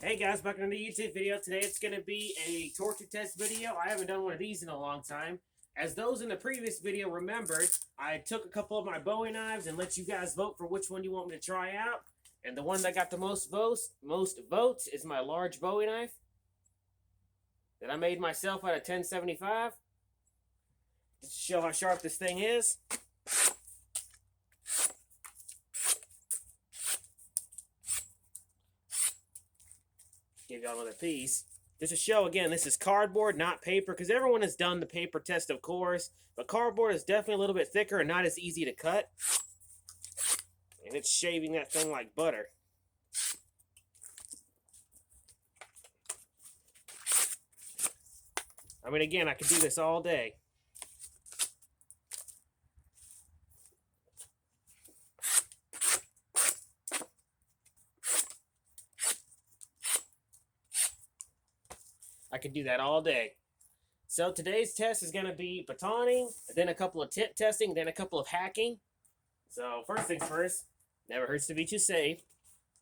Hey guys, welcome to the YouTube video. Today it's going to be a torture test video. I haven't done one of these in a long time. As those in the previous video remembered, I took a couple of my Bowie knives and let you guys vote for which one you want me to try out. And the one that got the most votes is my large Bowie knife that I made myself out of 1075. Just to show how sharp this thing is. Give y'all another piece. Just to show, again, this is cardboard, not paper, because everyone has done the paper test, of course, but cardboard is definitely a little bit thicker and not as easy to cut. And it's shaving that thing like butter. I mean, again, I could do this all day. I could do that all day. So today's test is going to be batoning, then a couple of tip testing, then a couple of hacking. So first things first, never hurts to be too safe.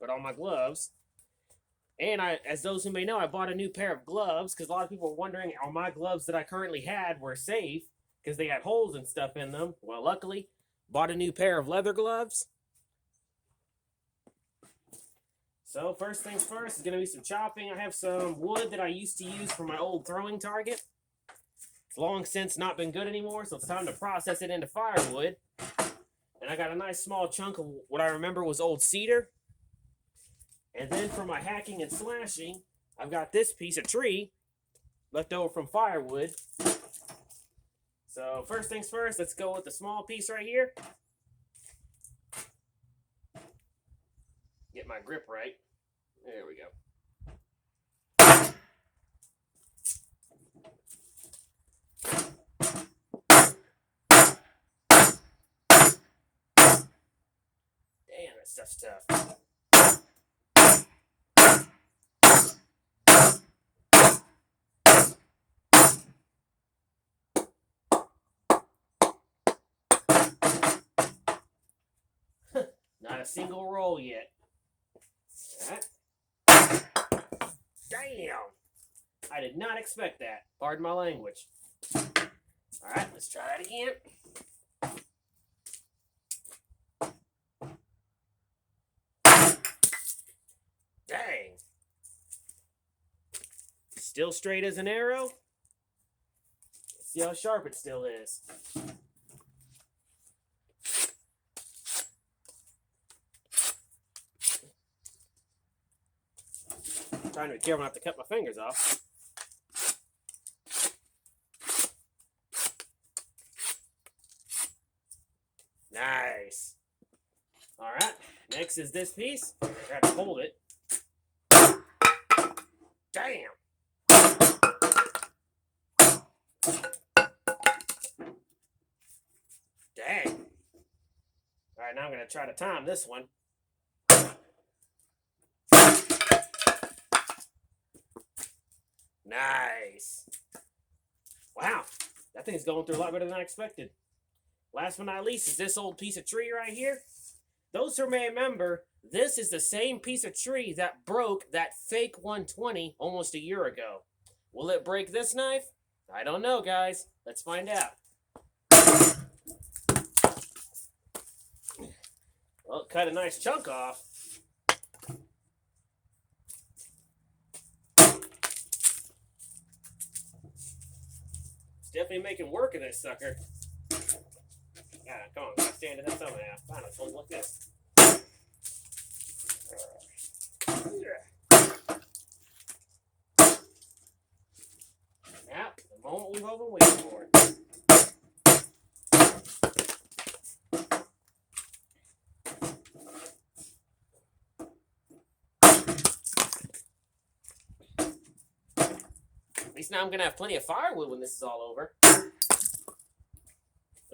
Put on my gloves. And as those who may know, I bought a new pair of gloves because a lot of people were wondering, are my gloves that I currently had were safe because they had holes and stuff in them. Well, luckily, bought a new pair of leather gloves. So first things first is going to be some chopping. I have some wood that I used to use for my old throwing target. It's long since not been good anymore, so it's time to process it into firewood. And I got a nice small chunk of what I remember was old cedar. And then for my hacking and slashing, I've got this piece of tree left over from firewood. So first things first, let's go with the small piece right here. Get my grip right. There we go. Damn, that stuff's tough. Not a single roll yet. Alright. Damn! I did not expect that. Pardon my language. Alright, let's try that again. Dang! Still straight as an arrow. Let's see how sharp it still is. I'm trying to be careful not to cut my fingers off. Nice. Alright, next is this piece. I have to hold it. Damn! Dang. Alright, now I'm going to try to time this one. Nice. Wow, that thing's going through a lot better than I expected. Last but not least is this old piece of tree right here. Those who may remember, this is the same piece of tree that broke that fake 120 almost a year ago. Will it break this knife? I don't know, guys. Let's find out. Well, it cut a nice chunk off. It's definitely making work of this sucker. Yeah, come on, gotta stand in that somehow. Fine, let's hold it like this. Now, the moment we've all been waiting for. At least now I'm gonna have plenty of firewood when this is all over.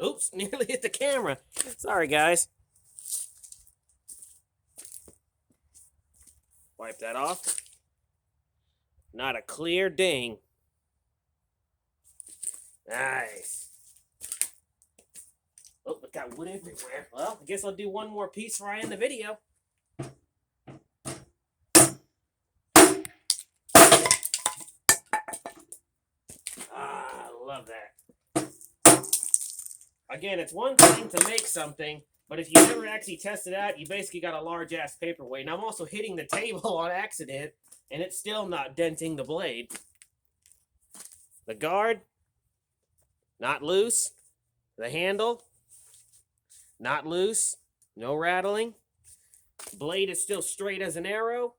Oops, nearly hit the camera. Sorry, guys. Wipe that off. Not a clear ding. Nice. Oh, it got wood everywhere. Well, I guess I'll do one more piece before I end the video. Again, it's one thing to make something, but if you never actually test it out, you basically got a large-ass paperweight. And I'm also hitting the table on accident, and it's still not denting the blade. The guard, not loose. The handle, not loose. No rattling. Blade is still straight as an arrow.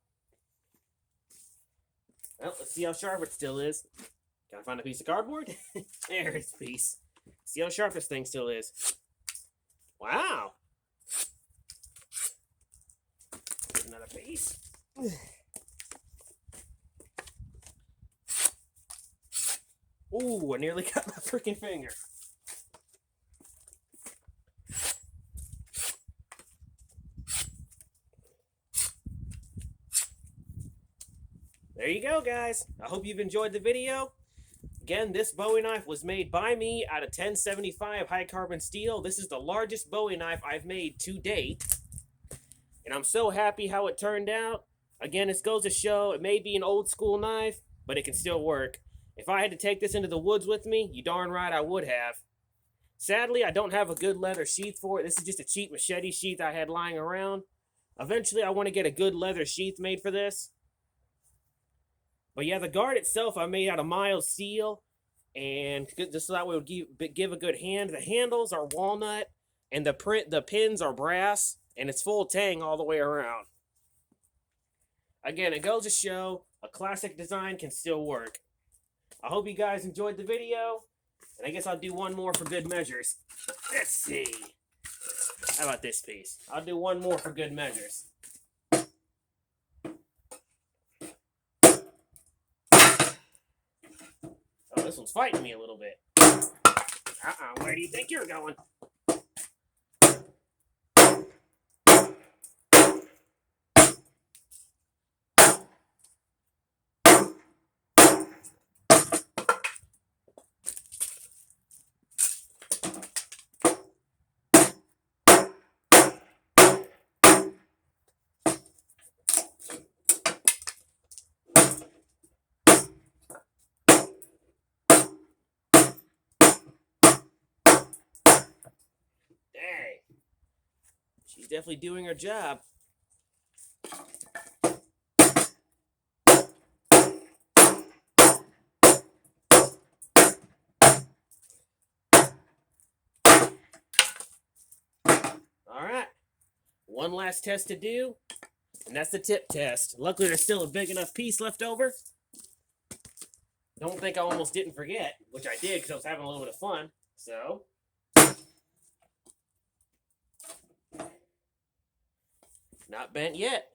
Well, let's see how sharp it still is. Can I find a piece of cardboard? There's a piece. See how sharp this thing still is. Wow. Another piece. Ooh, I nearly got my freaking finger. There you go, guys. I hope you've enjoyed the video. Again, this Bowie knife was made by me out of 1075 high carbon steel. This is the largest Bowie knife I've made to date. And I'm so happy how it turned out. Again, this goes to show it may be an old school knife, but it can still work. If I had to take this into the woods with me, you darn right I would have. Sadly, I don't have a good leather sheath for it. This is just a cheap machete sheath I had lying around. Eventually, I want to get a good leather sheath made for this. But yeah, the guard itself I made out of mild steel, and just so that way it would give a good hand. The handles are walnut, and the pins are brass, and it's full tang all the way around. Again, it goes to show a classic design can still work. I hope you guys enjoyed the video, and I guess I'll do one more for good measures. Let's see. How about this piece? I'll do one more for good measures. Oh, this one's fighting me a little bit. Where do you think you're going? Dang. She's definitely doing her job. Alright. One last test to do, and that's the tip test. Luckily, there's still a big enough piece left over. Don't think I almost didn't forget, which I did because I was having a little bit of fun. So, not bent yet.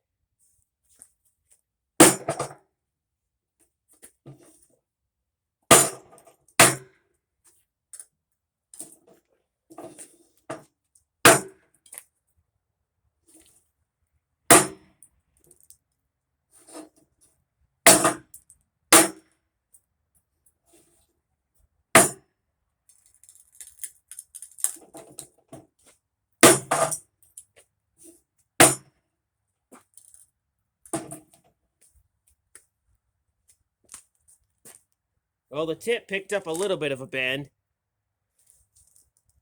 Well, the tip picked up a little bit of a bend,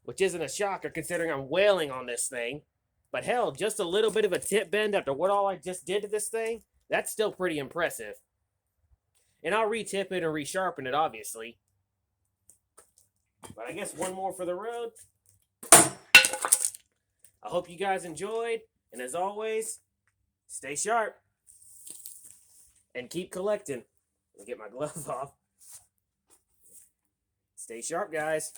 which isn't a shocker considering I'm wailing on this thing. But hell, just a little bit of a tip bend after what all I just did to this thing, that's still pretty impressive. And I'll re-tip it and re-sharpen it, obviously. But I guess one more for the road. I hope you guys enjoyed, and as always, stay sharp. And keep collecting. Let me get my glove off. Stay sharp, guys.